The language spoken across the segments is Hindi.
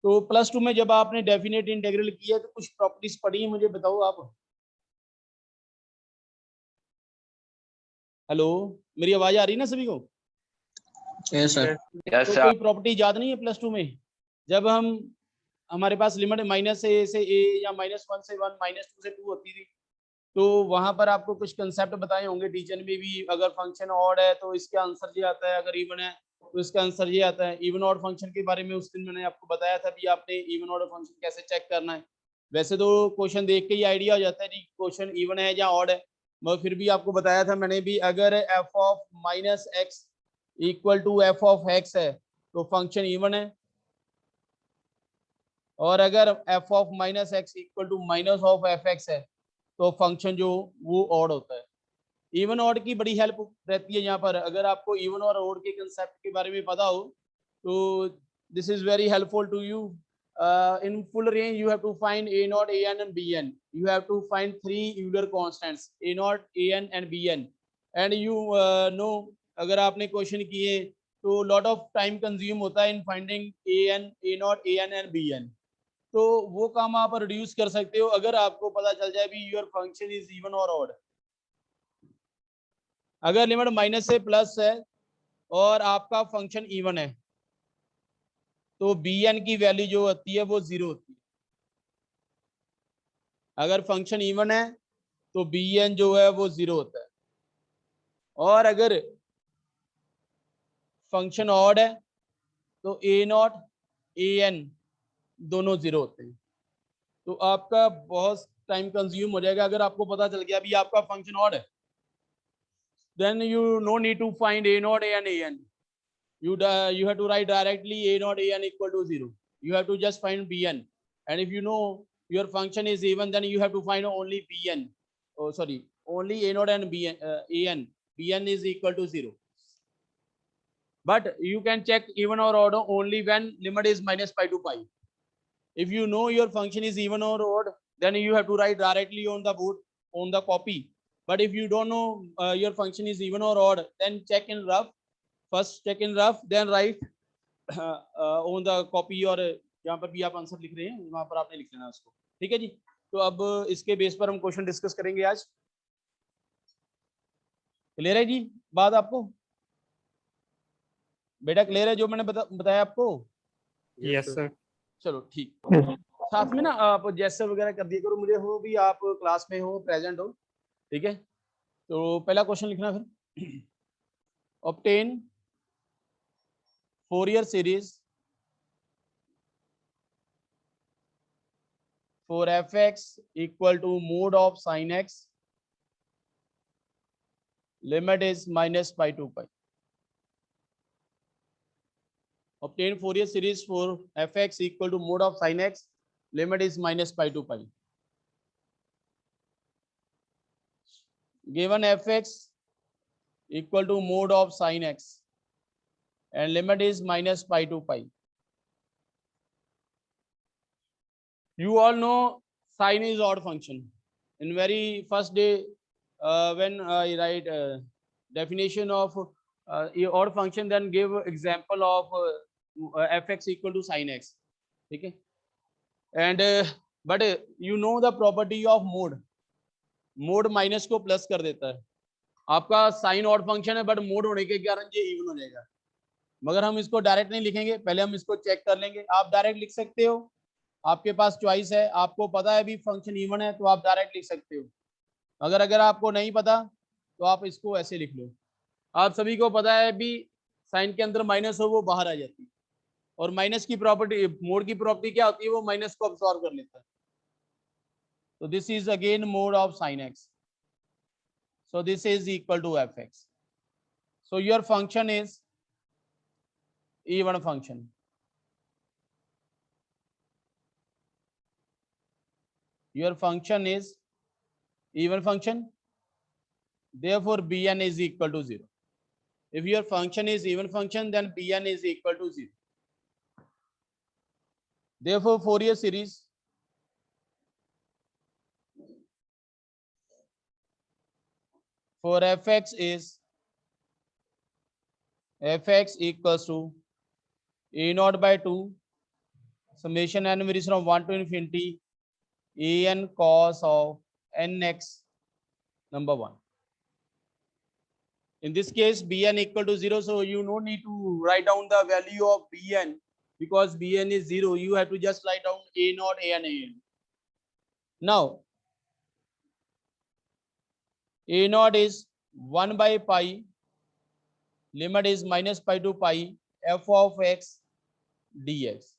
तो प्लस टू में जब आपने डेफिनेट इंटीग्रल किया तो कुछ प्रॉपर्टीज पढ़ी है, मुझे बताओ आप। हेलो, मेरी आवाज आ रही है ना सभी को? Yes sir. तो कोई प्रॉपर्टी याद नहीं है प्लस टू में? जब हम हमारे पास लिमिट -a से a या -1 से 1 -2 से 2 होती थी, तो वहां पर आपको कुछ कंसेप्ट बताए होंगे टीचर में भी। अगर फंक्शन ऑड है तो इसका आंसर ये आता है, अगर इवन है तो इसका आंसर ये आता है। इवन ऑड फंक्शन के बारे में उस दिन मैंने आपको बताया था भी, आपने इवन ऑड फंक्शन कैसे चेक करना है। वैसे तो क्वेश्चन देख के ही आइडिया हो जाता है जी क्वेश्चन इवन है या ऑड है, मगर फिर भी आपको बताया था मैंने भी, अगर f of -x equal to f of x है तो फंक्शन इवन है, और अगर f of -x equal to minus of fx है तो फंक्शन जो वो ऑड होता है। इवन ऑड की बड़ी हेल्प रहती है यहाँ पर। अगर आपको इवन और ऑड के कंसेप्ट के बारे में पता हो तो this is very helpful to you. In full range you have to find a naught, an and bn. You have to find three Euler constants, a naught, an and bn, and you know, अगर आपने क्वेश्चन किए तो लॉट ऑफ टाइम कंज्यूम होता है in finding an, a naught, an and bn। तो वो काम आप रिड्यूस कर सकते हो अगर आपको पता चल जाए भी योर फंक्शन इज इवन और ऑड। अगर लिमिट माइनस से प्लस है और आपका फंक्शन इवन है तो bn की वैल्यू जो होती है वो 0 होती है। अगर फंक्शन इवन है तो bn जो है वो 0 होता है, और अगर फंक्शन ऑड है तो a नॉट an दोनों 0 होते हैं। तो आपका बहुत टाइम कंज्यूम हो जाएगा। अगर आपको पता चल गया भी आपका फंक्शन ऑड है, then you no need to find a naught, an. You have to write directly a naught, an equal to 0. You have to just find bn, and if you know your function is even, then you have to find only bn. Oh sorry, only a naught and bn, bn is equal to 0. But you can check even or odd only when limit is minus pi to pi. If you know your function is even or odd, then you have to write directly on the board, on the copy. But if you don't know your function is even or odd, then check in rough. First check in rough, then write on the copy, और जहाँ पर भी आप आंसर लिख रहे हैं वहां पर आपने लिख लेना उसको। ठीक है जी। तो अब इसके बेस पर हम क्वेश्चन डिस्कस करेंगे आज। क्लियर है जी बात आपको? बेटा क्लियर है जो मैंने बताया आपको? Yes sir. चलो ठीक। साथ में ना आप जैसे वगैरह कर दिया करो, मुझे हो भी आप क्लास में हो, प्रेजेंट हो। ठीक है, तो पहला क्वेश्चन लिखना फिर। Obtain Fourier series for fx equal to mode of sin x, limit is minus pi to pi. Obtain Fourier series for fx equal to mode of sin x, limit is minus pi to pi. Given fx equal to mode of sin x and limit is minus pi to pi. You all know sin is odd function. In very first day when I write definition of odd function, then give example of fx equal to sin x. ठीक है, and but you know the property of mode. Mode minus को प्लस कर देता है। आपका साइन ऑड फंक्शन है बट मोड होने के कारण ये इवन हो जाएगा। मगर हम इसको डायरेक्ट नहीं लिखेंगे, पहले हम इसको चेक कर लेंगे। आप डायरेक्ट लिख सकते हो, आपके पास चॉइस है। आपको पता है भी फंक्शन इवन है तो आप डायरेक्ट लिख सकते हो। अगर आपको नहीं पता तो आप इसको ऐसे लिख लो। आप सभी को पता है भी साइन के अंदर माइनस हो वो बाहर आ जाती है, और माइनस की प्रॉपर्टी, मोड की प्रॉपर्टी क्या होती है, वो माइनस को अब्सॉर्ब कर लेता है। तो this is again mode of sine x, so this is equal to fx. So your function is even function. Your function is even function, therefore bn is equal to 0. If your function is even function, then bn is equal to 0. Therefore Fourier series for fx is fx equals to a naught by 2 summation n varies from 1 to infinity an cos of nx number 1. In this case, bn equal to 0, so you no need to write down the value of bn because bn is 0. You have to just write down a naught an an. Now, a naught is 1 by pi, limit is minus pi to pi, f of x dx.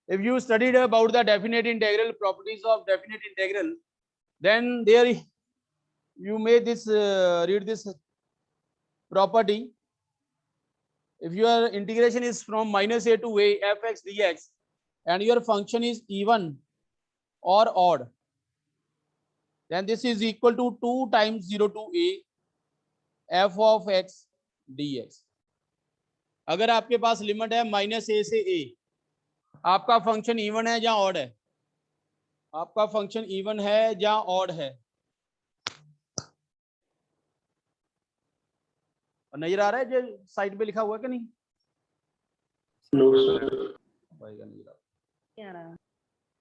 If you studied about the definite integral, properties of definite integral, then there you may read this property. If your integration is from minus a to a fx dx and your function is even or odd, then this is equal to 2 times 0 to a f of x dx. अगर आपके पास लिमिट है माइनस ए से ए, आपका फंक्शन इवन है या ऑड है? आपका फंक्शन इवन है या ऑड है? नजर आ रहा है जो साइड पे लिखा हुआ है कि नहीं?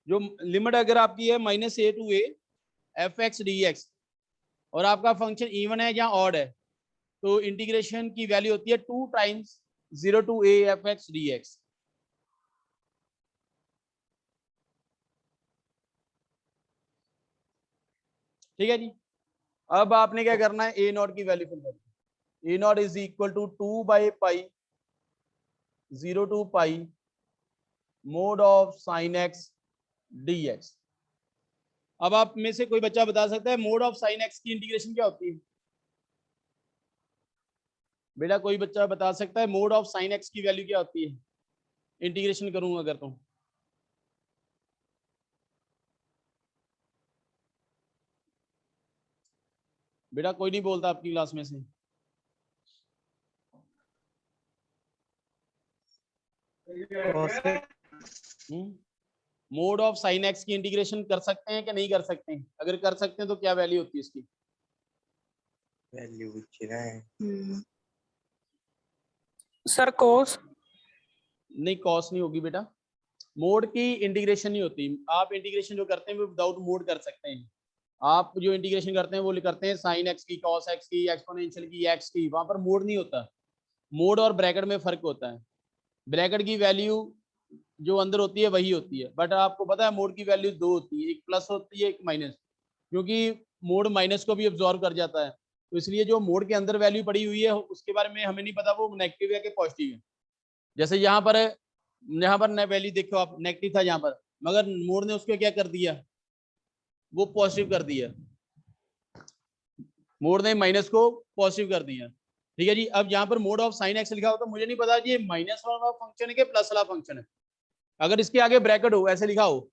जो लिमिट अगर आपकी है minus a to a f x d x और आपका फंक्शन इवन है या ऑड है, तो इंटीग्रेशन की वैल्यू होती है 2 times 0 to a f x d x. ठीक है जी. अब आपने क्या करना है, ए नॉट की वैल्यू फिल करनी है. A naught is equal to 2 by pi 0 to pi mod of sine x d x. अब आप में से कोई बच्चा बता सकता है मोड ऑफ साइन एक्स की इंटीग्रेशन क्या होती है? बेटा कोई बच्चा बता सकता है मोड ऑफ साइन एक्स की वैल्यू क्या होती है? इंटीग्रेशन करूंगा अगर तो बेटा कोई नहीं बोलता आपकी क्लास में से. मोड ऑफ साइन एक्स की इंटीग्रेशन कर सकते हैं कि नहीं कर सकते हैं? अगर कर सकते हैं तो क्या वैल्यू होती है इसकी? वैल्यू सर कॉस नहीं, कॉस नहीं होगी बेटा. मोड की इंटीग्रेशन नहीं होती. आप इंटीग्रेशन जो करते हैं वो विदाउट मोड कर सकते हैं. आप जो इंटीग्रेशन करते हैं वो करते हैं साइन एक्स की, कॉस एक्स की, एक्सपोनेंशियल की, एक्स की. वहां पर मोड नहीं होता. मोड और ब्रैकेट में फर्क होता है. ब्रैकेट की वैल्यू जो अंदर होती है वही होती है, बट आपको पता है मोड की वैल्यू 2 होती है, एक प्लस होती है एक माइनस, क्योंकि मोड माइनस को भी अब्जॉर्व कर जाता है. तो इसलिए जो मोड के अंदर वैल्यू पड़ी हुई है उसके बारे में हमें नहीं पता वो नेगेटिव है कि पॉजिटिव है. जैसे यहाँ पर वैल्यू देखो आप, नेगेटिव था यहाँ पर, मगर मोड ने उसको क्या कर दिया, वो पॉजिटिव कर दिया. मोड ने माइनस को पॉजिटिव कर दिया. ठीक है जी. अब यहाँ पर मोड ऑफ साइन एक्स लिखा हो तो मुझे नहीं पता ये माइनस वाला फंक्शन है कि प्लस वाला फंक्शन है. अगर इसके आगे ब्रैकेट हो, ऐसे लिखा हो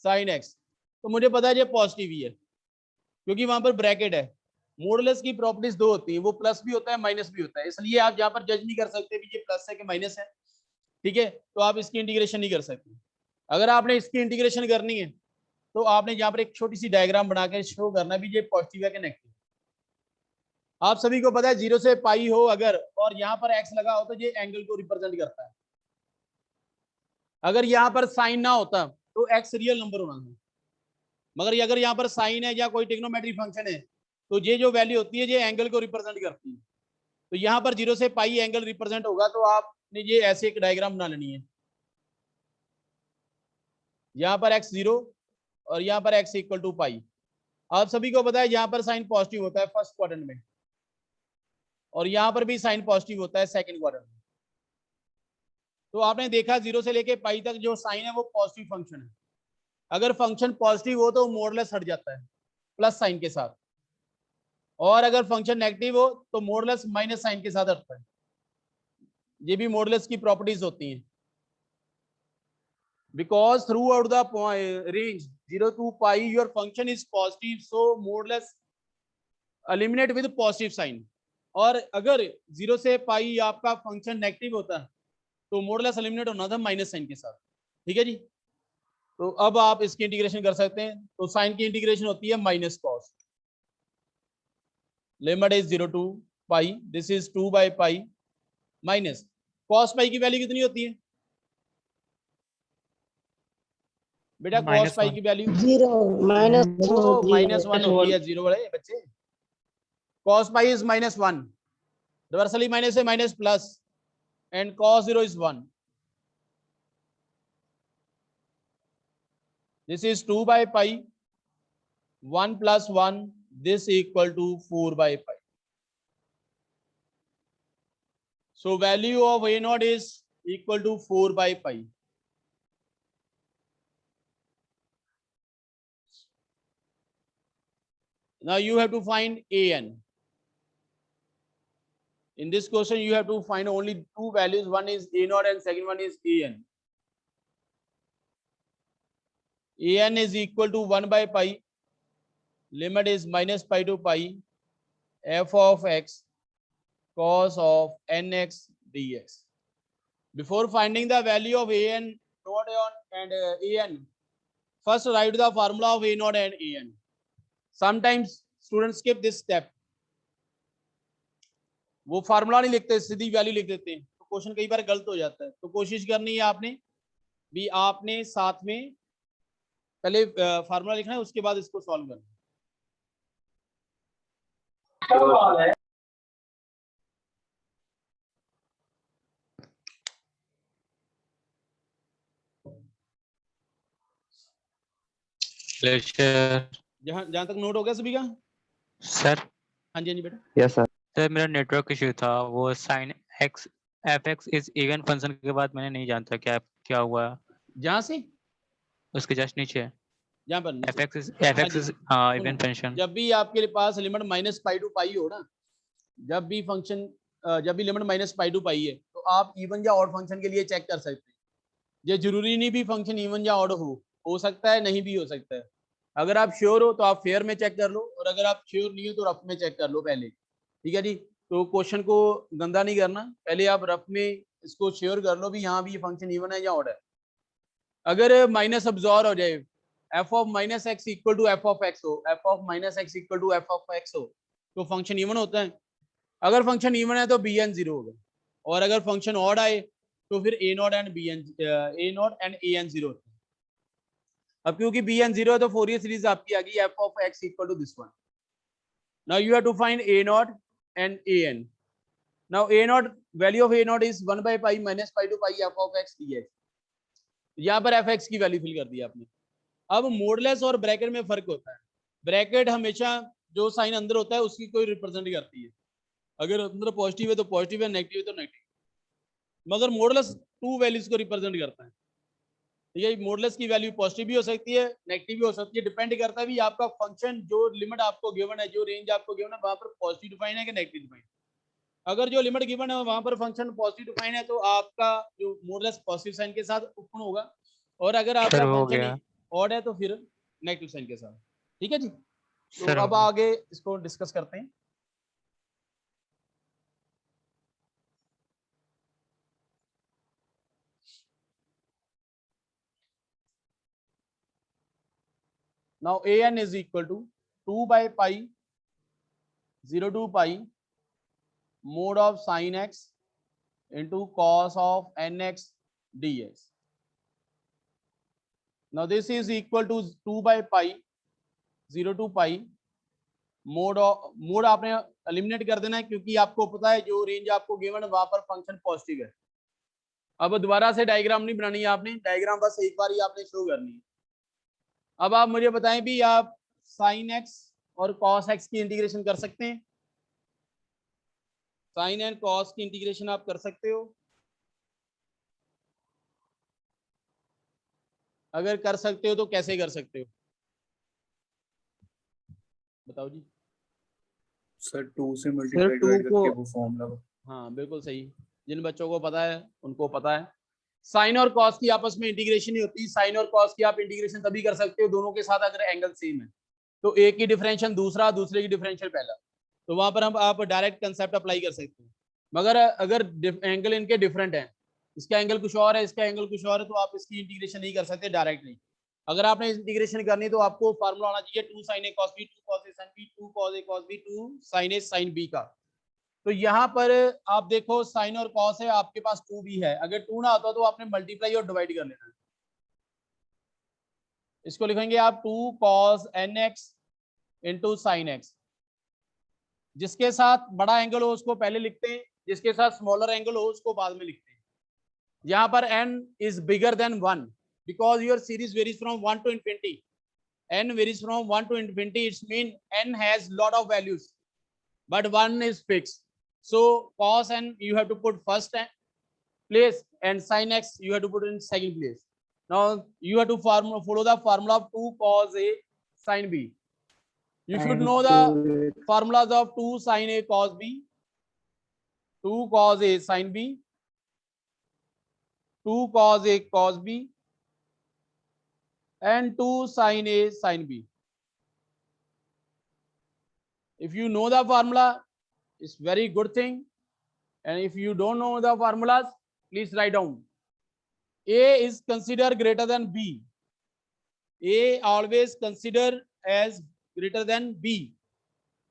साइन एक्स, तो मुझे पता है ये पॉजिटिव ही है क्योंकि वहां पर ब्रैकेट है. मॉडुलस की प्रॉपर्टीज 2 होती है, वो प्लस भी होता है माइनस भी होता है, इसलिए आप यहाँ पर जज नहीं कर सकते कि ये प्लस है कि माइनस है. ठीक है, तो आप इसकी इंटीग्रेशन नहीं कर सकते. अगर आपने इसकी इंटीग्रेशन करनी है तो आपने यहाँ पर एक छोटी सी डायग्राम बना के शो करना भी ये पॉजिटिव है कि नेगेटिव. आप सभी को पता है 0 से पाई हो अगर और यहाँ पर एक्स लगा हो तो ये एंगल को रिप्रेजेंट करता है. अगर यहाँ पर साइन ना होता तो एक्स रियल नंबर होना था, मगर अगर यहाँ पर साइन है या कोई ट्रिग्नोमेट्री फंक्शन है तो ये जो वैल्यू होती है ये एंगल को रिप्रेजेंट करती है. तो यहाँ पर 0 से पाई एंगल रिप्रेजेंट होगा तो आपने ये ऐसे एक डायग्राम बना लेनी है. यहाँ पर एक्स 0 और यहाँ पर एक्स इक्वल टू पाई. आप सभी को पता है यहाँ पर साइन पॉजिटिव होता है फर्स्ट क्वाड्रेंट में और यहाँ पर भी साइन पॉजिटिव होता है सेकंड क्वाड्रेंट में. तो आपने देखा 0 से लेके पाई तक जो साइन है वो पॉजिटिव फंक्शन है. अगर फंक्शन पॉजिटिव हो तो मॉडुलस हट जाता है प्लस साइन के साथ, और अगर फंक्शन नेगेटिव हो तो मॉडुलस माइनस साइन के साथ हटता है. ये भी मॉडुलस की प्रॉपर्टीज होती हैं. Because through out the range 0 to pi your function is positive, so modulus eliminate with positive sign. और अगर 0 से पाई आपका फंक्शन नेगेटिव होता तो मॉडुलस एलिमिनेट होना था माइनस साइन के साथ. ठीक है जी. तो अब आप इसकी इंटीग्रेशन कर सकते हैं. तो साइन की इंटीग्रेशन होती है minus cos, limit is 0 to pi, this is 2 by pi minus cos pi की वैल्यू कितनी होती है? बेटा cos पाई -1 की वैल्यू जीरो माइनस -1 होती है, जीरो वाले बच्चे। cos pi is -1, reversely minus है minus plus, and cos 0 is 1. This is 2 by pi, 1 plus 1, this equal to 4 by pi. So value of A naught is equal to 4 by pi. Now you have to find AN. In this question, you have to find only two values. One is A naught and second one is AN. AN is equal to 1 by pi. Limit is minus pi to pi. F of x cos of nx dx. Before finding the value of AN naught and AN, first write the formula of A naught and AN. Sometimes students skip this step. वो फार्मूला नहीं लिखते, सीधी वैल्यू लिख देते हैं, तो क्वेश्चन कई बार गलत हो जाता है। तो कोशिश करनी है आपने भी, आपने साथ में पहले फार्मूला लिखना है, उसके बाद इसको सॉल्व करना है। जहां तक नोट हो गया सभी का? सर। हाँ जी बेटा। Yes sir. सर मेरा नेटवर्क इश्यू था, वो sin x f(x) is even function के बाद मैंने नहीं जानता क्या हुआ। जहां से उसके जस्ट नीचे जहां पर f(x) इज इवन फंक्शन। जब भी आपके पास लिमिट माइनस पाई टू पाई हो ना, जब भी फंक्शन जब भी लिमिट माइनस पाई टू पाई है, तो आप इवन या ऑड फंक्शन के लिए चेक कर सकते हैं। ये जरूरी नहीं भी फंक्शन इवन या ऑड हो सकता है, नहीं भी हो सकता है। अगर आप श्योर हो तो आप फेयर में चेक कर लो, और अगर आप श्योर नहीं हो तो रफ में चेक कर लो पहले, ठीक है जी। तो क्वेश्चन को गंदा नहीं करना, पहले आप रफ में इसको श्योर कर लो भी यहाँ भी फंक्शन इवन है या ऑड है। अगर माइनस अब्जॉर्व हो जाए, f of minus x equal to f of x हो, f of minus x equal to f of x हो, तो फंक्शन इवन होता है। अगर फंक्शन इवन है तो bn 0 होगा, और अगर फंक्शन ऑड आए तो फिर a नॉट एंड an 0 होता है। अब क्योंकि bn 0 है तो फोरियर सीरीज आपकी आ गई f of x equal to this one. Now you have to find a naught and an. Now a naught, value of a naught is 1 by pi minus pi to pi f of x dx. यहाँ पर fx की वैल्यू फिल कर दी आपने। अब मोडलेस और ब्रैकेट में फर्क होता है। ब्रैकेट हमेशा जो साइन अंदर होता है उसकी कोई रिप्रेजेंट करती है, अगर अंदर पॉजिटिव है तो पॉजिटिव है, नेगेटिव है तो नेगेटिव। मगर मोडलेस टू वैल्यूज को रिप्रेजेंट करता है। ठीक है, मोडलेस की वैल्यू पॉजिटिव भी हो सकती है, नेगेटिव भी हो सकती है, डिपेंड करता है भी आपका फंक्शन जो लिमिट आपको गिवन है, जो रेंज आपको गिवन है, वहां पर पॉजिटिव डिफाइन है कि नेगेटिव डिफाइन। अगर जो लिमिट गिवन है वहां पर फंक्शन पॉजिटिव डिफाइन है तो आपका जो मोडलेस पॉजिटिव साइन के साथ ओपन होगा, और अगर आपका फंक्शन ऑड है तो फिर नेगेटिव साइन के साथ। ठीक है जी। तो अब आगे इसको डिस्कस करते हैं। Now an is equal to 2 by pi 0 to pi mod of sin x into cos of nx dx. Now this is equal to 2 by pi 0 to pi mod आपने एलिमिनेट कर देना है, क्योंकि आपको पता है जो रेंज आपको गिवन है वहां पर फंक्शन पॉजिटिव है। अब दोबारा से डायग्राम नहीं बनानी है आपने, डायग्राम बस एक बार ही आपने शो करनी है। अब आप मुझे बताएं भी, आप साइन एक्स और कॉस एक्स की इंटीग्रेशन कर सकते हैं? साइन एंड कॉस की इंटीग्रेशन आप कर सकते हो? अगर कर सकते हो तो कैसे कर सकते हो, बताओ जी। सर 2 से मल्टीप्लाई करके वो फॉर्मूला। हाँ बिल्कुल सही, जिन बच्चों को पता है उनको पता है। साइन और कॉस की आपस में इंटीग्रेशन ही होती है। साइन और कॉस की आप इंटीग्रेशन तभी कर सकते हो दोनों के साथ अगर एंगल सेम है, तो एक की डिफरेंशियल दूसरा, दूसरे की डिफरेंशियल पहला, तो वहां पर हम आप डायरेक्ट कंसेप्ट अप्लाई कर सकते हैं। मगर अगर एंगल इनके डिफरेंट है, इसका एंगल कुछ और है, इसका एंगल कुछ और है, तो आप इसकी इंटीग्रेशन नहीं कर सकते डायरेक्ट नहीं। अगर आपने इंटीग्रेशन करनी तो आपको फार्मूला आना चाहिए 2 sin a cos b 2 cos a sin b 2 cos a cos b 2 sin a sin b का। तो यहाँ पर आप देखो साइन और कॉस है, आपके पास 2 भी है, अगर 2 ना होता तो आपने मल्टीप्लाई और डिवाइड कर लेना है। इसको लिखेंगे आप 2 cos nx into sine x. जिसके साथ बड़ा एंगल हो उसको पहले लिखते हैं, जिसके साथ स्मॉलर एंगल हो उसको बाद में लिखते हैं। यहाँ पर n is bigger than 1 because your series varies from 1 to infinity. N varies from 1 to infinity. It means n has lot of values, but 1 is fixed. So cos n you have to put first place and sin x you have to put in second place. Now you have to follow the formula of 2 cos a sin b. You should know the formulas of 2 sin a cos b, 2 cos a sin b, 2 cos a cos b, and 2 sin a sin b. If you know the formula, it's very good thing. And if you don't know the formulas, please write down. A is considered greater than B. A always consider as greater than B.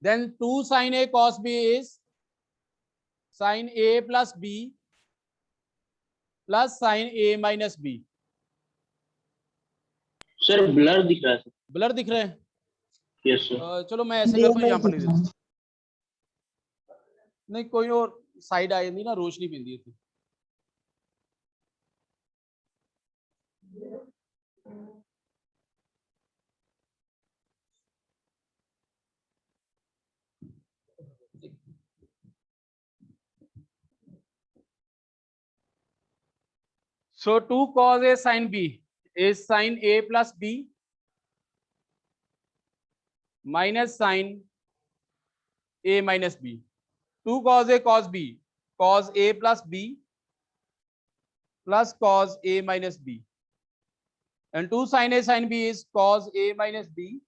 Then 2 sin A cos B is sin A plus B plus sin A minus B. Sir blur दिख रहा है सर। ब्लर दिख रहे हैं? Yes sir. चलो मैं ऐसे करता हूँ, यहाँ पर नहीं दिखता। नहीं कोई और साइड आई नहीं ना, रोशनी पेंदी थी। So 2 cos A sin B is sin A plus B minus sin A minus B. 2 cos A cos B, cos A plus B plus cos A minus B. And 2 sin A sin B is cos A minus B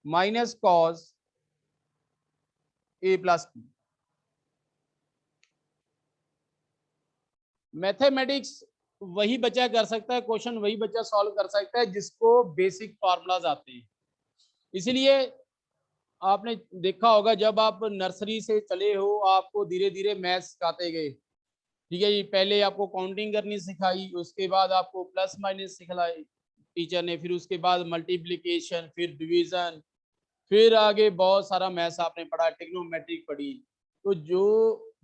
minus cos A plus B. Mathematics वही बच्चा कर सकता है, क्वेश्चन वही बच्चा सॉल्व कर सकता है जिसको बेसिक फार्मूलाज आते हैं। इसलिए आपने देखा होगा जब आप नर्सरी से चले हो आपको धीरे धीरे मैथ्स सिखाते गए, ठीक है जी। पहले आपको काउंटिंग करनी सिखाई, उसके बाद आपको प्लस माइनस सिखाई टीचर ने, फिर उसके बाद मल्टीप्लिकेशन, फिर डिवीजन, फिर आगे बहुत सारा मैथ्स आपने पढ़ा, ट्रिग्नोमेट्रिक पढ़ी। तो जो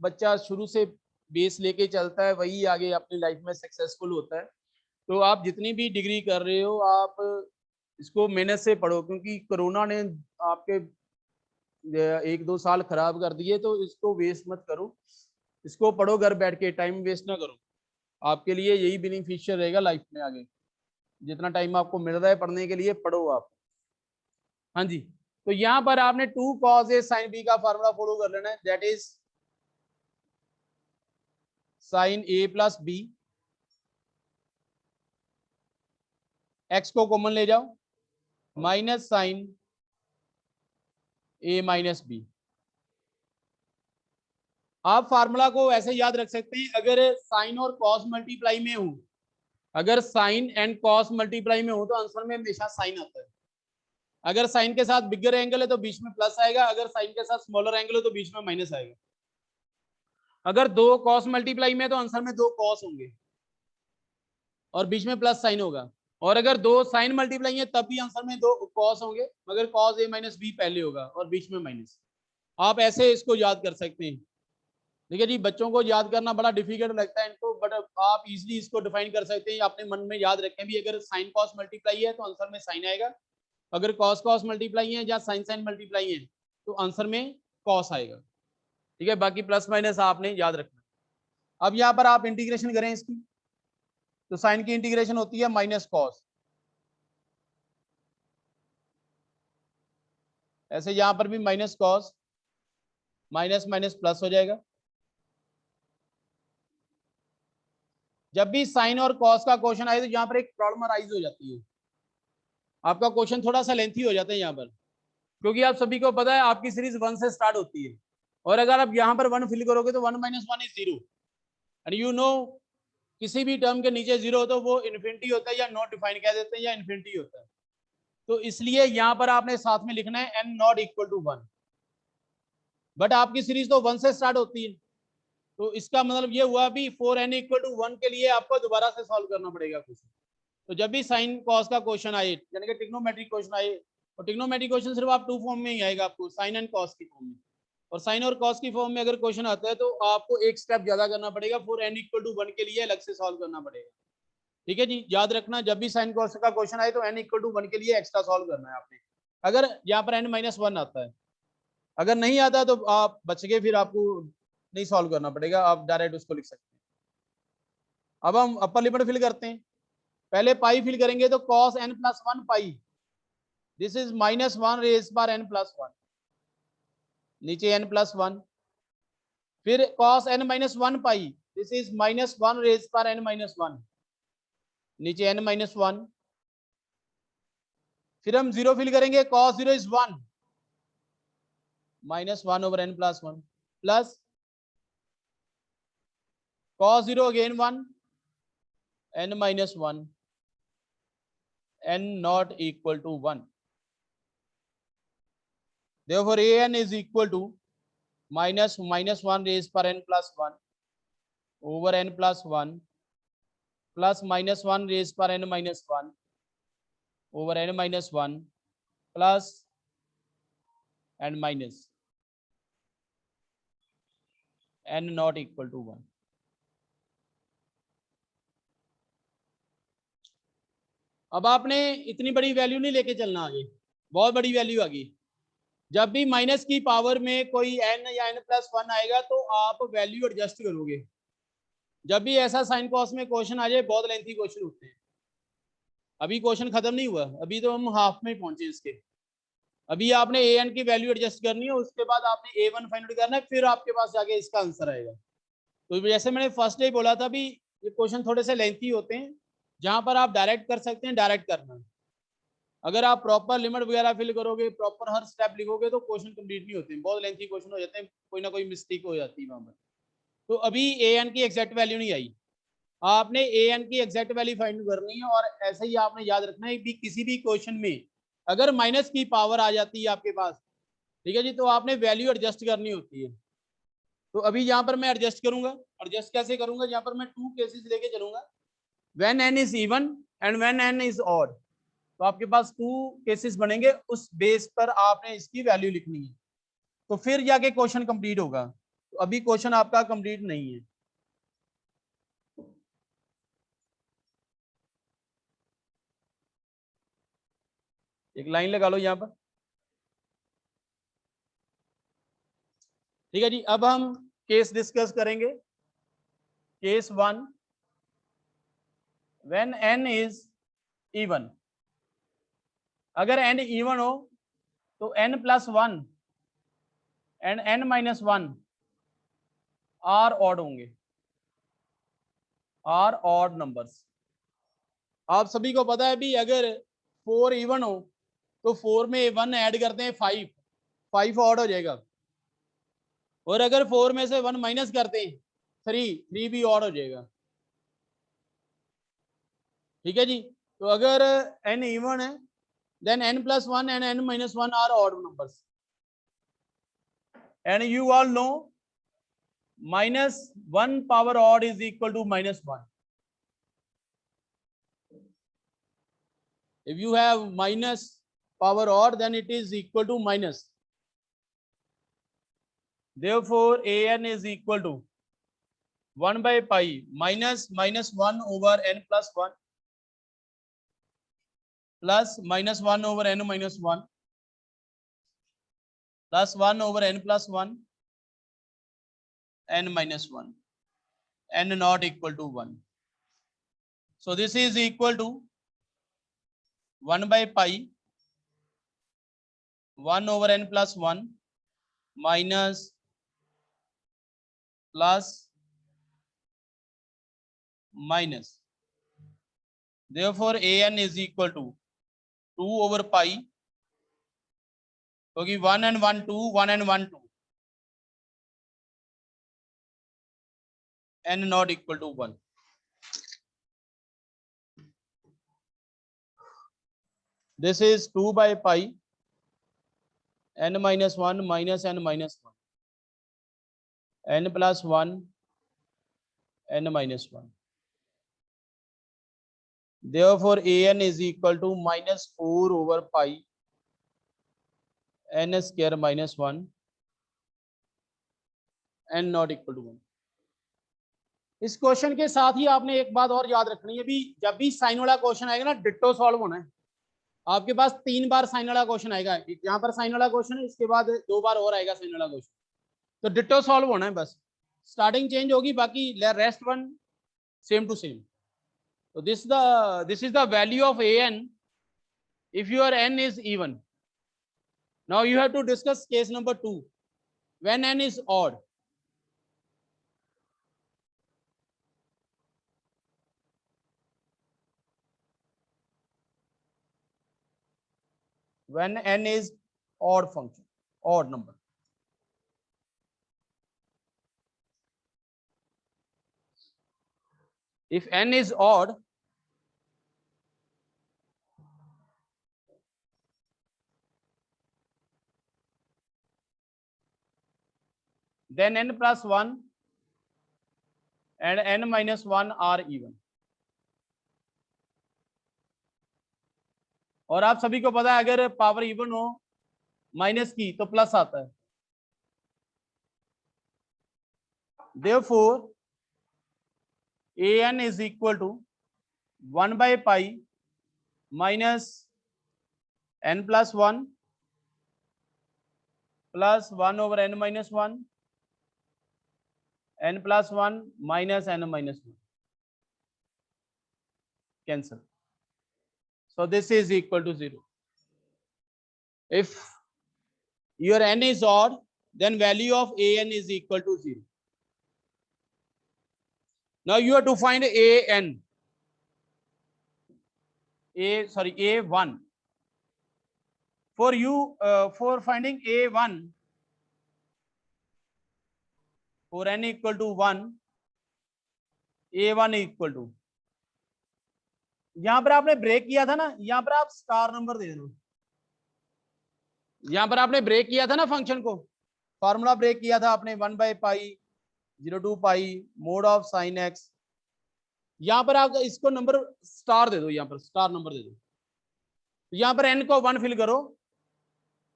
बच्चा शुरू से बेस लेके चलता है वही आगे अपनी लाइफ में सक्सेसफुल होता है। तो आप जितनी भी डिग्री कर रहे हो आप इसको मेहनत से पढ़ो, क्योंकि कोरोना ने आपके 1-2 साल खराब कर दिए, तो इसको वेस्ट मत करो, इसको पढ़ो घर बैठ के, टाइम वेस्ट ना करो। आपके लिए यही बेनिफिशियल रहेगा लाइफ में आगे। जितना टाइम आपको मिल रहा है पढ़ने के लिए पढ़ो आप। हाँ जी, तो यहाँ पर आपने 2 cos A sin B का फार्मूला फॉलो कर लेना है, that is sin A plus B, x को कॉमन ले जाओ, minus sin A minus B। आप फार्मूला को ऐसे याद रख सकते हैं, अगर साइन और कॉस मल्टीप्लाई में हो, अगर साइन एंड कॉस मल्टीप्लाई में हो तो आंसर में हमेशा साइन आता है। अगर साइन के साथ बिगर एंगल है तो बीच में प्लस आएगा, अगर साइन के साथ स्मॉलर एंगल है तो बीच में माइनस आएगा। अगर 2 कॉस मल्टीप्लाई में तो आंसर में 2 कॉस होंगे और बीच में प्लस साइन होगा, और अगर 2 साइन मल्टीप्लाई है तब भी आंसर में 2 कॉस होंगे, मगर कॉस A माइनस B पहले होगा और बीच में माइनस। आप ऐसे इसको याद कर सकते हैं। ठीक है जी, बच्चों को याद करना बड़ा डिफिकल्ट लगता है इनको, बट आप इजीली इसको डिफाइन कर सकते हैं, अपने मन में याद रखें भी। अगर साइन कॉस मल्टीप्लाई है तो आंसर में साइन आएगा, अगर कॉस कॉस मल्टीप्लाई है या साइन साइन मल्टीप्लाई है तो आंसर में कॉस आएगा। ठीक है, बाकी प्लस माइनस आपने याद रखना। अब यहाँ पर आप इंटीग्रेशन करें इसकी, तो साइन की इंटीग्रेशन होती है माइनस कॉस, ऐसे यहाँ पर भी minus cos, minus minus plus हो जाएगा। जब भी साइन और कॉस का क्वेश्चन आए तो यहाँ पर एक प्रॉब्लम अराइज हो जाती है, आपका क्वेश्चन थोड़ा सा लेंथी हो जाता है यहाँ पर, क्योंकि आप सभी को पता है आपकी सीरीज 1 से स्टार्ट होती है, और अगर आप यहाँ पर 1 फिल करोगे तो 1 minus 1 is 0, and you know किसी भी टर्म के नीचे 0 हो तो वो इन्फिनिटी होता है या नॉट डिफाइन कह देते हैं या इन्फिनिटी होता है। तो इसलिए यहाँ पर आपने साथ में लिखना है n naught equal to 1, but आपकी सीरीज तो 1 से स्टार्ट होती है, तो इसका मतलब ये हुआ भी 4n इक्वल टू 1 के लिए आपको दोबारा से सॉल्व करना पड़ेगा क्वेश्चन। तो जब भी साइन कॉस का क्वेश्चन आए यानी कि ट्रिग्नोमेट्रिक क्वेश्चन आए, और ट्रिग्नोमेट्रिक क्वेश्चन सिर्फ आप टू फॉर्म में ही आएगा आपको, साइन एंड कॉस की फॉर्म में। और साइन और कॉस की फॉर्म में अगर क्वेश्चन आता है तो आपको एक स्टेप ज्यादा करना पड़ेगा, फॉर n इक्वल टू 1 के लिए अलग से सॉल्व करना पड़ेगा। ठीक है जी, याद रखना जब भी साइन कॉस का क्वेश्चन आए तो n इक्वल टू 1 के लिए एक्स्ट्रा सॉल्व करना है आपने, अगर यहाँ पर n-1 आता है। अगर नहीं आता तो आप बच गए, फिर आपको नहीं सॉल्व करना पड़ेगा, आप डायरेक्ट उसको लिख सकते हैं। अब हम अपर लिमिट फिल करते हैं। पहले पाई फिल करेंगे तो cos n+1 pi, this is -1 raise पर n+1, नीचे n+1। फिर cos n-1 pi, this is -1 raise पर n-1, नीचे n-1। फिर हम 0 फिल करेंगे, cos 0 is 1, -1 over n+1 plus cos 0 again 1, n-1, n not equal to 1. Therefore an is equal to -1 raised per n+1 over n+1 plus -1 raised per n-1 over n-1 plus and minus n not equal to 1. अब आपने इतनी बड़ी वैल्यू नहीं लेके चलना आगे, बहुत बड़ी वैल्यू आ गई। जब भी माइनस की पावर में कोई n या n+1 आएगा तो आप वैल्यू एडजस्ट करोगे। जब भी ऐसा साइन कॉस में क्वेश्चन आ जाए, बहुत लेंथी क्वेश्चन होते हैं। अभी क्वेश्चन खत्म नहीं हुआ, अभी तो हम हाफ में पहुंचे इसके। अभी आपने an की वैल्यू एडजस्ट करनी है, उसके बाद आपने a1 फाइंड आउट करना है, फिर आपके पास जाके इसका आंसर आएगा। तो जैसे मैंने फर्स्ट डे बोला था भी, ये क्वेश्चन थोड़े से लेंथी होते हैं, जहां पर आप डायरेक्ट कर सकते हैं, डायरेक्ट करना है। अगर आप प्रॉपर लिमिट वगैरह फिल करोगे, प्रॉपर हर स्टेप लिखोगे तो क्वेश्चन कंप्लीट नहीं होते, बहुत लेंथी क्वेश्चन हो जाते हैं, कोई ना कोई मिस्टेक हो जाती है वहां पर। तो अभी an की एग्जैक्ट वैल्यू नहीं आई, आपने an की एग्जैक्ट वैल्यू फाइंड करनी है। और ऐसे ही आपने याद रखना है कि किसी भी क्वेश्चन में अगर माइनस की पावर आ जाती है आपके पास, ठीक है जी, तो आपने वैल्यू एडजस्ट करनी होती है। तो अभी यहाँ पर मैं एडजस्ट करूंगा। एडजस्ट कैसे करूंगा, यहाँ पर मैं 2 केसेस लेके चलूंगा, when n is even and when n is odd. तो आपके पास 2 केसेस बनेंगे, उस बेस पर आपने इसकी वैल्यू लिखनी है, तो फिर जाके क्वेश्चन कंप्लीट होगा। तो अभी क्वेश्चन आपका कंप्लीट नहीं है। एक लाइन लगा लो यहाँ पर, ठीक है जी। अब हम केस डिस्कस करेंगे। Case 1, when n is even. अगर n इवन हो तो n+1 and n-1 are odd होंगे, आर ऑड नंबर्स। आप सभी को पता है भी, अगर 4 इवन हो तो 4 में 1 ऐड करते हैं 5 ऑड हो जाएगा। और अगर 4 में से 1 माइनस करते हैं 3 भी ऑड हो जाएगा। ठीक है जी। तो अगर n इवन है then n+1 and n-1 are odd numbers, and you all know -1 power odd is equal to -1. If you have minus power odd, then it is equal to minus. Therefore an is equal to 1 by pi minus -1 over n+1 plus -1 over n-1 plus 1 over n+1 n-1, n not equal to 1. So this is equal to 1 by pi 1 over n+1 minus plus minus. Therefore an is equal to 2 over pi, क्योंकि 1 and 1 2, 1 and 1 2, n not equal to 1. This is 2 by pi n-1 minus n-1, n+1 n-1. Therefore an is equal to -4 over pi n square minus 1 n not equal to 1। इस क्वेश्चन के साथ ही आपने एक बात और याद रखनी है, भी जब भी साइन वाला क्वेश्चन आएगा ना, डिट्टो सॉल्व होना है। आपके पास 3 बार साइन वाला क्वेश्चन आएगा, यहाँ पर साइन वाला क्वेश्चन है, इसके बाद 2 बार और आएगा साइन वाला क्वेश्चन, तो डिट्टो सॉल्व होना है बस, स्टार्टिंग चेंज होगी, बाकी rest one same to same. तो this is the value of an if your n is even। Now you have to discuss case number 2 when n is odd। When n is odd function, odd number, if n is odd, then n plus 1 and n minus 1 are even। और आप सभी को पता है अगर पावर इवन हो माइनस की तो प्लस आता है। Therefore an is equal to 1 by pi minus n plus 1 plus 1 over n minus 1 n plus 1 minus n minus 1 cancel, so this is equal to 0। If your n is odd, then value of an is equal to 0। Now you have to find a1। For you, for finding a1, for n equal to 1, a1 equal to, यहां पर आपने ब्रेक किया था ना, यहां पर आप स्टार नंबर दे देना। यहां पर आपने ब्रेक किया था ना फंक्शन को, फॉर्मूला ब्रेक किया था आपने 1 by pi 0 to pi mod of sine x. यहां पर आप इसको नंबर स्टार दे दो, यहां पर स्टार नंबर दे दो। यहां पर n को 1 फिल करो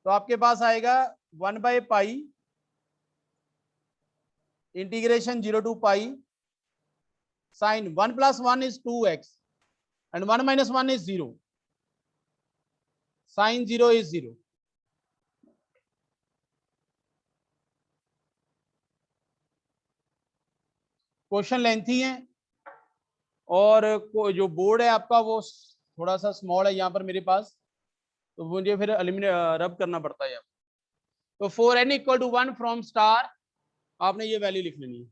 तो आपके पास आएगा 1 by pi integration 0 to pi sine 1 plus 1 is 2x and 1 minus 1 is 0, sin 0 is 0। Question lengthy है और जो बोर्ड है आपका वो थोड़ा सा स्मॉल है यहाँ पर मेरे पास, तो मुझे फिर एलिमिनेट रब करना पड़ता है। तो for n equal to 1 from start आपने ये वैल्यू लिख लेनी है।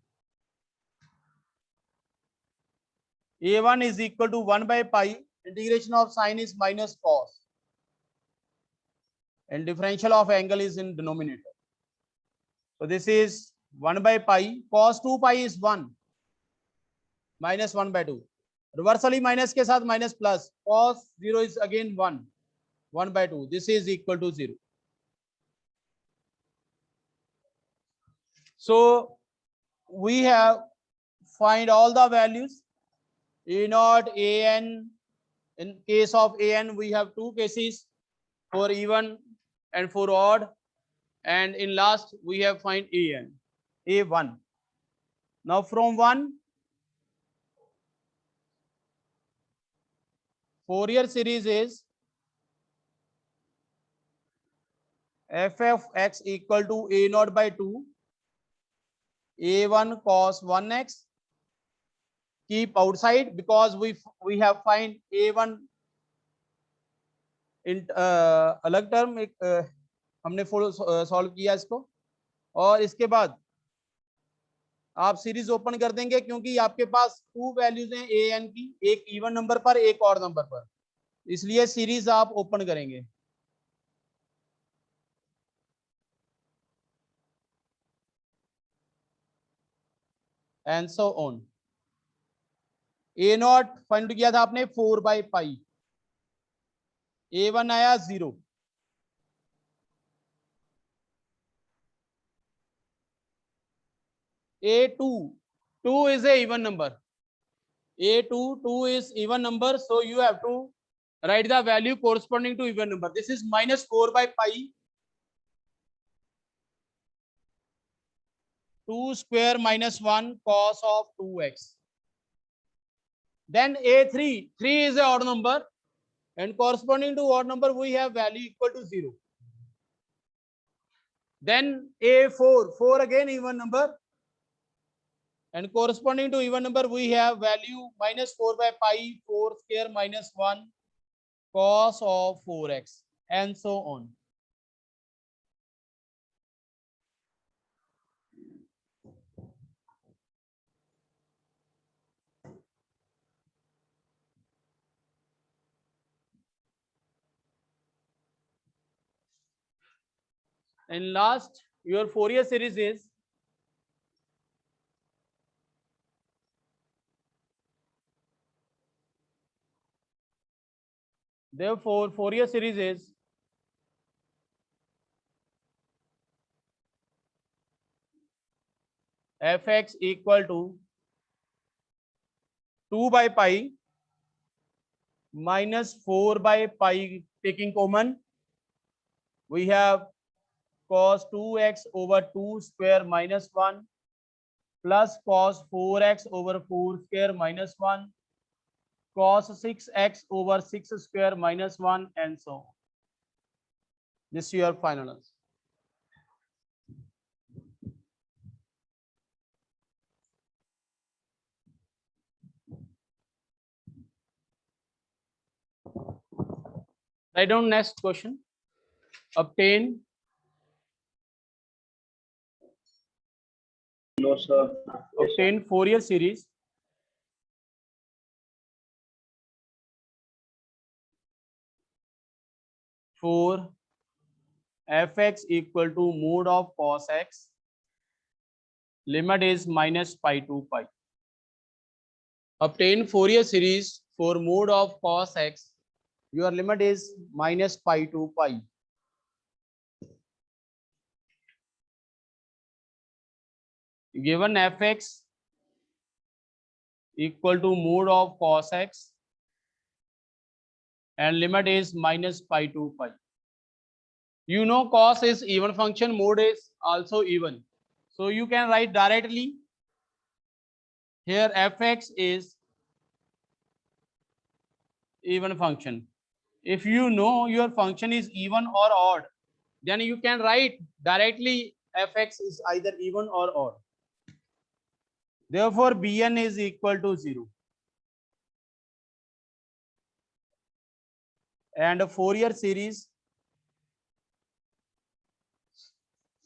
a1 is equal to 1 by pi integration of sine is minus cos and differential of angle is in denominator, so this is 1 by pi cos 2 pi is 1 minus 1 by 2, reversally minus के साथ minus plus cos 0 is again 1 by 2, this is equal to 0। So we have find all the values a naught, an. In case of an we have two cases, for even and for odd, and in last we have find a1। Now from 1 Fourier series is f of x equal to a naught by 2 a1 cos 1x, keep outside because we have find a1 इन अलग टर्म एक हमने सॉल्व किया इसको, और इसके बाद आप सीरीज ओपन कर देंगे क्योंकि आपके पास 2 वैल्यूज हैं ए एन की, एक इवन नंबर पर एक ऑड नंबर पर, इसलिए सीरीज आप ओपन करेंगे। And so on. A not find किया था आपने 4 by पाई, a1 आया 0, a2 2 is a even number, 2 is even number, so you have to write the value corresponding to even number. This is minus 4 by pi 2 square minus 1 cos of 2x. Then A3, 3 is a odd number, and corresponding to odd number we have value equal to 0. Then A4, 4 again even number, and corresponding to even number we have value minus 4 by pi 4 square minus 1 cos of 4x, and so on. And last, your Fourier series is therefore Fourier series is fx equal to 2 by pi minus 4 by pi, taking common we have cos 2x over 2 square minus 1 plus cos 4x over 4 square minus 1 cos 6x over 6 square minus 1, and so on. This is your final answer. Write down next question. Obtain No, sir. obtain Fourier series for fx equal to mod of cos x, limit is minus pi to pi. Obtain Fourier series for mod of cos x, your limit is minus pi to pi. Given fx equal to mod of cos x and limit is minus pi to pi. You know cos is even function, mod is also even. So you can write directly here fx is even function. If you know your function is even or odd, then you can write directly fx is either even or odd. Therefore bn is equal to 0. And a Fourier series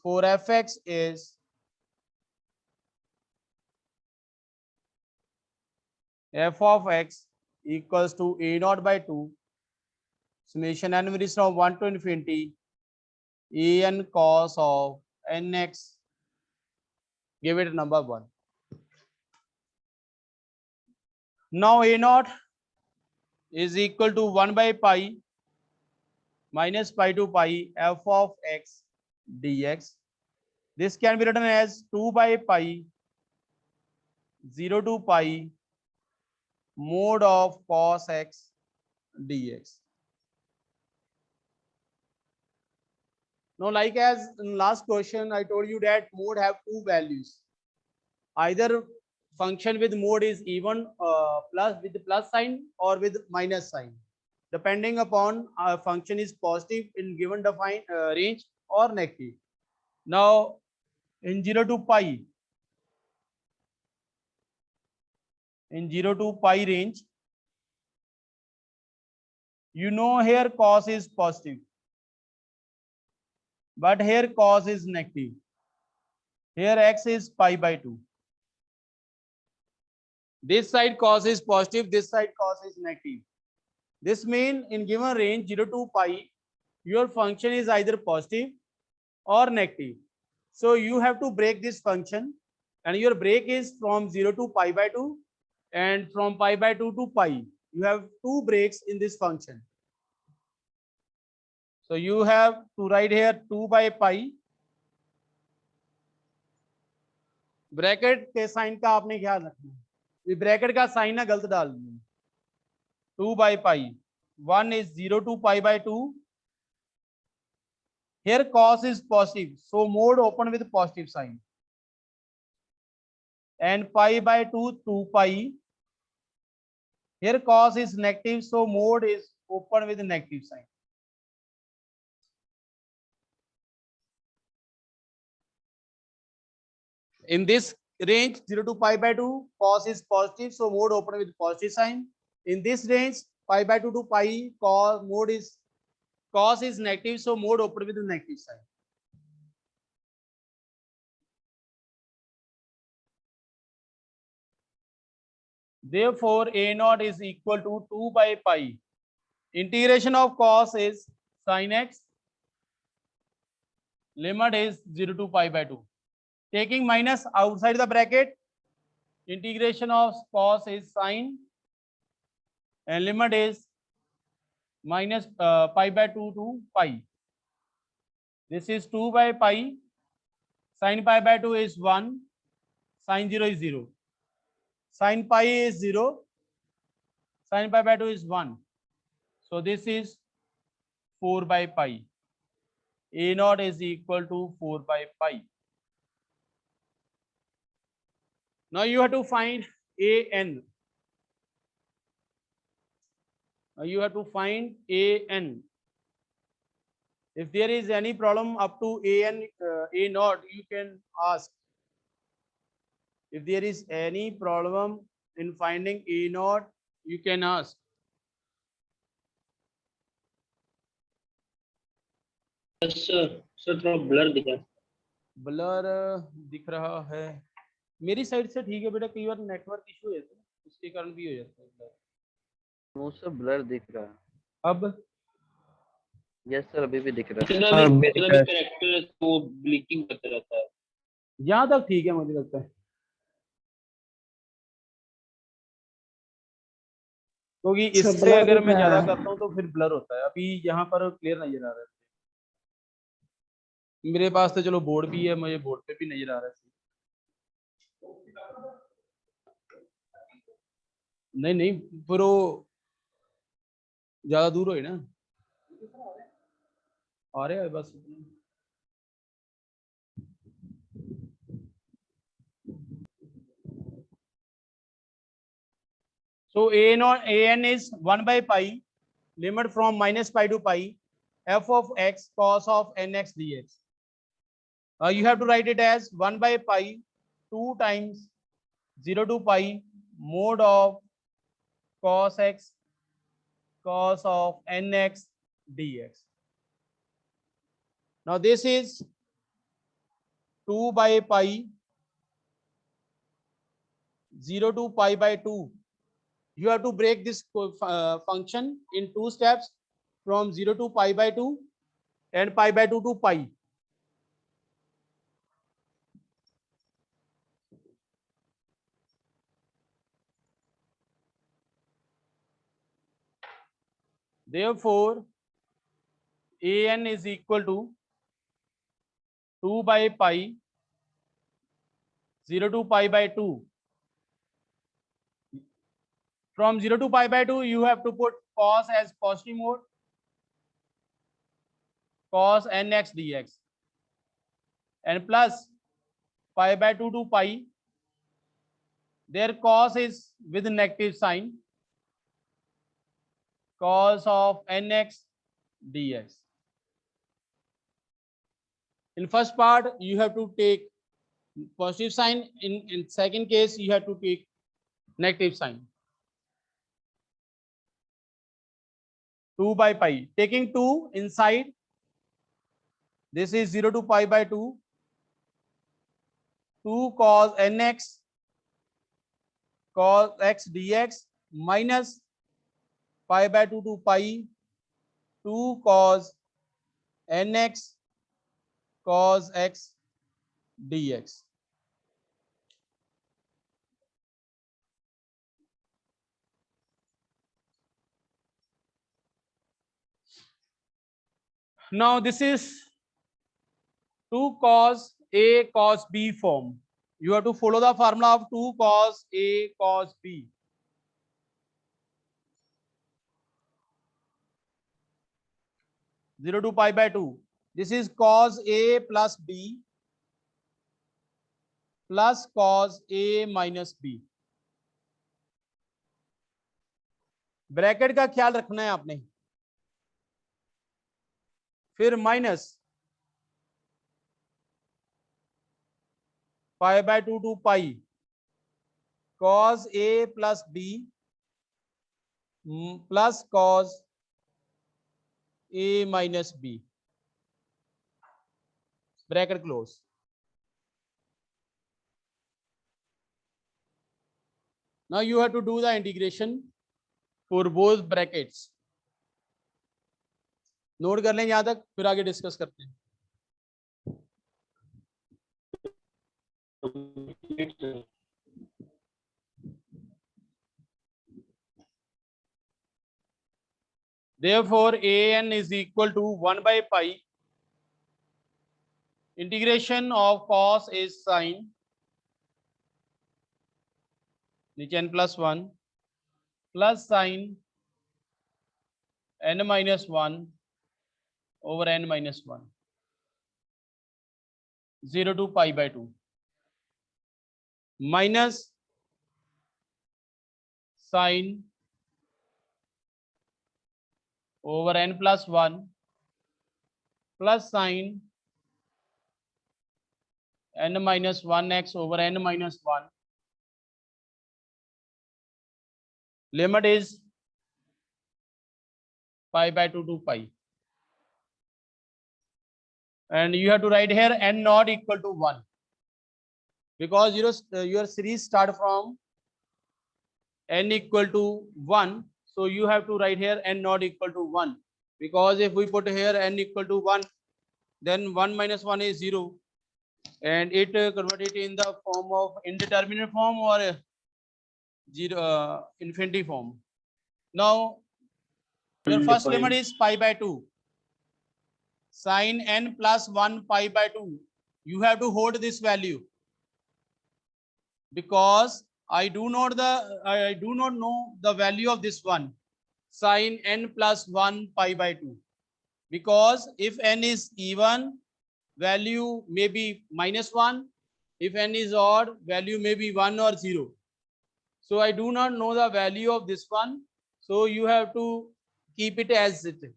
for fx is f of x equals to a naught by 2 summation n varies from 1 to infinity an cos of nx. Give it number 1. Now a naught is equal to 1 by pi minus pi to pi f of x dx. This can be written as 2 by pi 0 to pi mod of cos x dx. Now, like as in last question, I told you that mod have two values. Either function with mod is even plus with the plus sign or with minus sign, depending upon function is positive in given defined range or negative. Now, in 0 to pi, range, you know here cos is positive, but here cos is negative. Here x is pi by 2. This side cos is positive, this side cos is negative. This means in given range 0 to pi, your function is either positive or negative. So you have to break this function, and your break is from 0 to pi by 2 and from pi by 2 to pi. You have two breaks in this function. So you have to write here 2 by pi. Bracket के साइन का आपने ख्याल रखना है. ब्रैकेट का साइन ना गलत डाल दिया, 2 by pi, 1 is 0 to pi by 2. Here cos is positive, so mode open with positive sign, and pi by 2 2 pi. Here cos is negative, so mode is open with negative sign. In this range 0 to pi by 2, cos is positive, so mode open with positive sign. In this range pi by 2 to pi, cos is negative, so mode open with negative sign. Therefore a naught is equal to 2 by pi. Integration of cos is sin x. Limit is 0 to pi by 2. Taking minus outside the bracket, integration of cos is sin, and limit is minus pi by 2 to pi. This is 2 by pi. Sin pi by 2 is 1. Sin 0 is 0. Sin pi is 0. Sin pi by 2 is 1. So this is 4 by pi. A naught is equal to 4 by pi. Now you have to find an. Now you have to find an. If there is any problem up to a naught, you can ask. If there is any problem in finding a naught, you can ask. Sir थोड़ा ब्लर दिखा। ब्लर दिख रहा है मेरी साइड से, ठीक है बेटा, कई बार नेटवर्क इशू है तो उसके कारण भी हो जाता है ब्लर। वो सब ब्लर दिख रहा है। अब यस सर, अभी भी दिख रहा है। जितना भी कैरेक्टर है वो ब्लिंकिंग करता रहता है। यहाँ तक ठीक है मुझे लगता है, क्योंकि इससे अगर मैं ज्यादा करता हूँ तो फिर ब्लर होता है। अभी यहाँ पर क्लियर नजर आ रहा है मेरे पास, तो चलो बोर्ड भी है, मुझे बोर्ड पे भी नजर आ रहा है। नहीं नहीं, फिर वो ज्यादा दूर हो ना, आ रहे हैं बस। So an is 1 by pi, limit from minus pi to pi, f of x cos of nx dx. You have to write it as 1 by pi 2 times 0 to pi mode of cos x cos of nx dx. Now this is 2 by pi 0 to pi by 2. You have to break this function in 2 steps, from 0 to pi by 2 and pi by 2 to pi. Therefore an is equal to 2 by pi 0 to pi by 2. From 0 to pi by 2, you have to put cos as positive mode, cos nx dx, and plus pi by 2 to pi. Their cos is with negative sign, cos of nx dx. In first part, you have to take positive sign. In second case, you have to take negative sign. 2 by pi. Taking 2 inside, this is 0 to pi by 2. 2 cos nx cos x dx minus pi by 2 to pi 2 cos nx cos x dx. Now this is 2 cos a cos b form. You have to follow the formula of 2 cos A cos B. Zero to pi by 2. This is cos A plus B plus cos A minus B. Bracket का ख्याल रखना है आपने. फिर minus pi by 2 two pi cos A plus B plus cos A minus B. Bracket close. Now you have to do the integration for both brackets. Note कर लें यहां तक, फिर आगे डिस्कस करते हैं. Therefore, an is equal to 1 by pi integration of cos is sin n plus 1 plus sin n minus 1 over n minus 1 0 to pi by 2 minus sin over n plus 1 plus sin n minus 1x over n minus 1. Limit is pi by 2 to pi. And you have to write here n not equal to 1. Because your series start from n equal to 1. So you have to write here n not equal to 1. Because if we put here n equal to 1, then 1 minus 1 is 0. And it converted in the form of indeterminate form or infinity form. Now, your first limit is pi by 2. Sin n plus 1 pi by 2. You have to hold this value. Because I do not know the value of this one. Sin n plus 1 pi by 2. Because if n is even, value may be minus 1. If n is odd, value may be 1 or 0. So I do not know the value of this one. So you have to keep it as it is.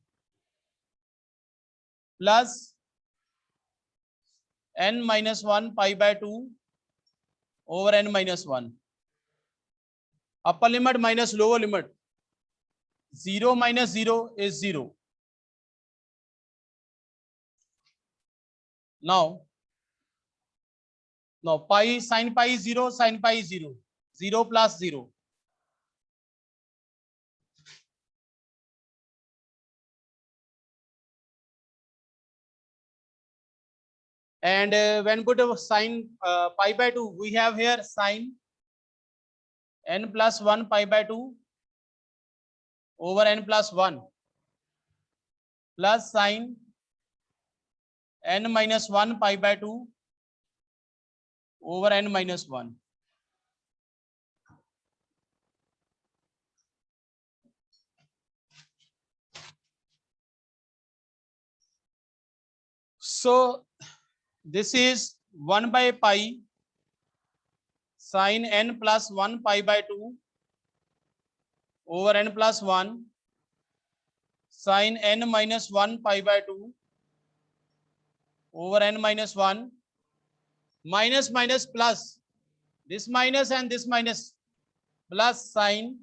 Plus n minus 1 pi by 2 over n minus 1. Upper limit minus lower limit. 0 minus 0 is 0. Now pi, sin pi is 0, sin pi is 0. 0 plus 0. And when put a sin pi by 2, we have here sin n plus 1 pi by 2 over n plus 1 plus sin n minus 1 pi by 2 over n minus 1. So this is 1 by pi sin n plus 1 pi by 2 over n plus 1 sin n minus 1 pi by 2 over n minus 1 minus minus plus this minus and this minus plus sin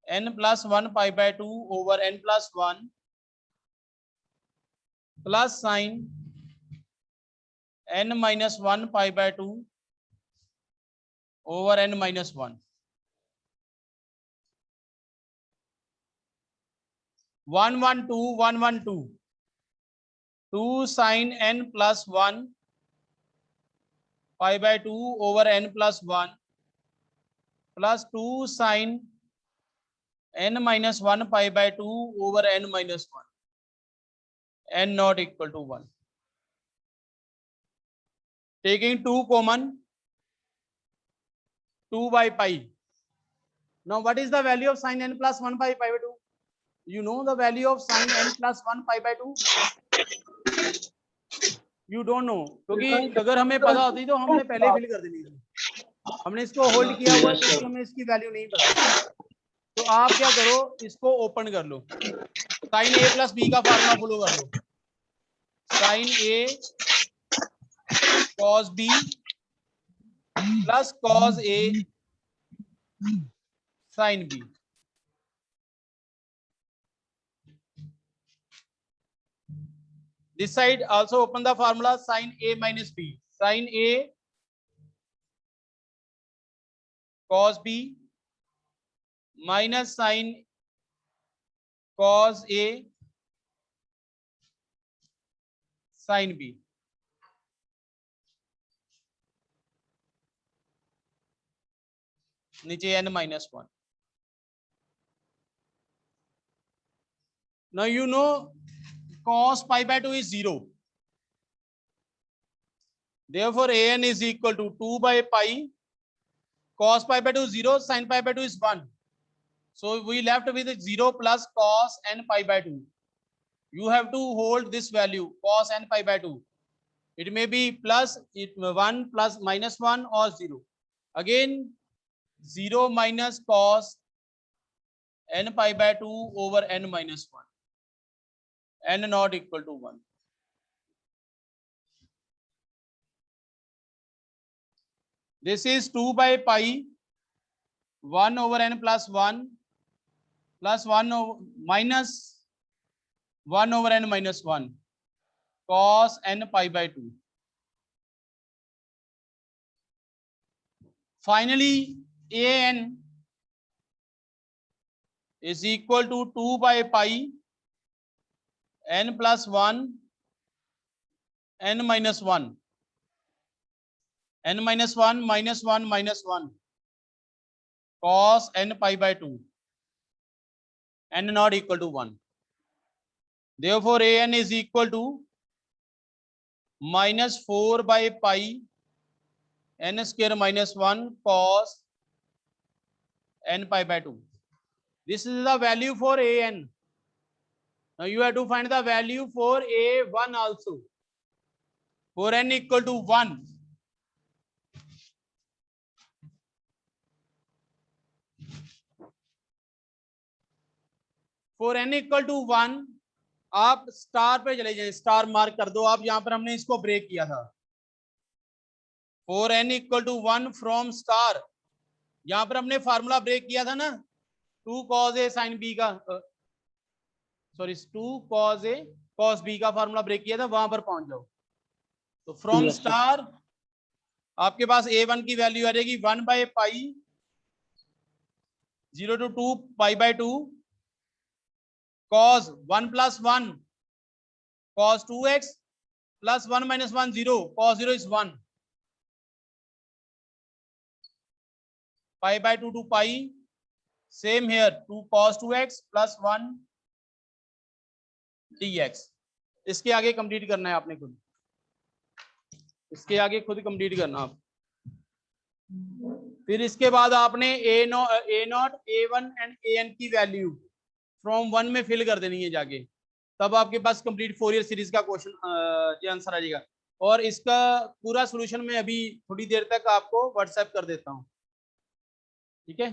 n plus 1 pi by 2 over n plus 1 plus sin n minus 1 pi by 2 over n minus 1. 1 1 2 1 1 2. 2 sin n plus 1 pi by 2 over n plus 1 plus 2 sin n minus 1 pi by 2 over n minus 1. N not equal to 1. taking 2 common, 2 by pi. Now what is the value of sin n plus 1 by pi by 2? You know the value of sin n plus 1 pi by 2? You don't know, क्योंकि अगर हमें पता होती तो हमने पहले फिल कर देनी थी। हमने इसको होल्ड किया हुआ है क्योंकि हमें इसकी वैल्यू नहीं पता। तो आप क्या करो, इसको ओपन कर लो, साइन ए प्लस बी का फार्मूला फॉलो कर लो, sine a cos b plus cos a sine b. This side also open the formula sin a minus b, sin a cos b minus sin cos a sin b। नीचे n minus 1। Now you know cos pi by 2 is 0. Therefore an is equal to 2 by pi, cos pi by 2 is 0, sin pi by 2 is 1. So we left with 0 plus cos n pi by 2. You have to hold this value cos n pi by 2. It may be plus 1 plus minus 1 or 0. Again 0 minus cos n pi by 2 over n minus 1. N not equal to 1. This is 2 by pi 1 over n plus 1 plus 1 over minus 1 over n minus 1 cos n pi by 2. Finally an is equal to 2 by pi n plus 1 n minus 1 n minus 1 minus 1 minus 1 cos n pi by 2, n not equal to 1. Therefore an is equal to minus 4 by pi n square minus 1 cos n pi by 2. This is the value for an. Now you have to find the value for a1 also. For n equal to 1, for n equal to 1 आप स्टार पे चले जाएं, स्टार मार्क कर दो आप, यहां पर हमने इसको ब्रेक किया था। For n equal to 1 from star, यहां पर हमने फार्मूला ब्रेक किया था ना, 2 cos a sin b का, sorry 2 cos a cos b का फार्मूला ब्रेक किया था, वहां पर पहुंच जाओ। तो फ्रॉम स्टार आपके पास a1 की वैल्यू आ जाएगी 1 by pi 0 to 2 pi by 2 cos 1 plus 1 cos 2x plus 1 minus 1 0 cos 0 is 1 pi by 2 to pi, same here 2 cos 2x plus 1 dx। इसके आगे कंप्लीट करना है आपने खुद, इसके आगे खुद कंप्लीट करना आप। फिर इसके बाद आपने a not a1 and an की वैल्यू फ्रॉम 1 में फिल कर देनी है जाके, तब आपके पास कंप्लीट फोरियर सीरीज का क्वेश्चन आंसर आ जाएगा। और इसका पूरा सॉल्यूशन मैं अभी थोड़ी देर तक आपको व्हाट्सएप कर देता हूँ, ठीक है।